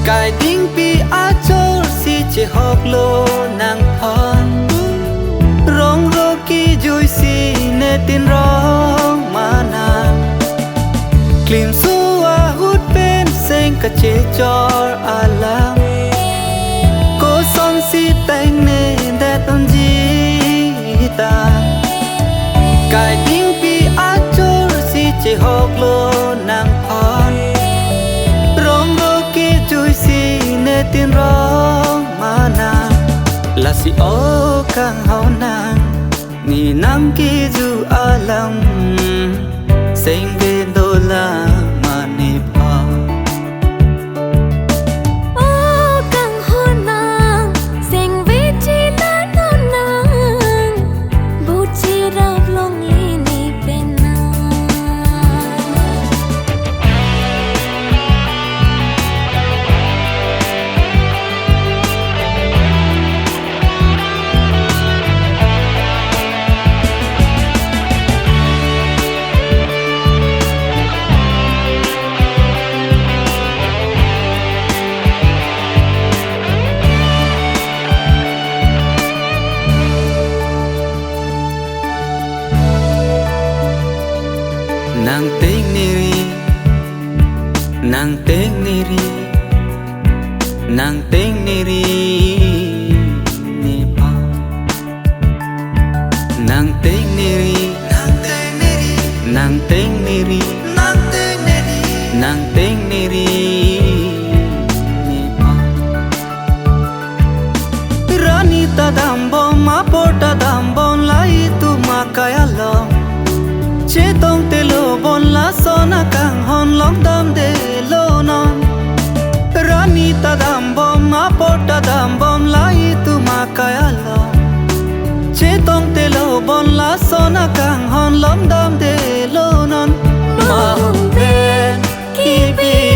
cài đinh pi á chô si chế học lô nàng thon rong rô ki vui si nê tin rong mà nàng klim su a hút bên sen cả chế cho a lam cô son si tay nê đe tôn gì ta cài đinh pi á chô si chế học lô nàng thon rong rô ki vui si nê tin rong mà nàng là si ô càng hao nàng ni nang ki du alam sing ve do la ma ni pa ô càng hao nàng sing ve chi la no nàng bu chi rap long ni pen na nàng tên neri nàng tên neri nàng tên neri ni pa nàng tên neri nàng tên neri nàng tên neri ni pa rani ta dambon ma porta dambon lai tu ma kaya lo chế tông tê lô bon lá sona càng hòn lóng đam de lô non rani ta dam bom ma porta dam bom lai tu ma kaya lo chế tông tê lô bon lá sona càng hòn lóng đam de lô non ma hùng bên ki bi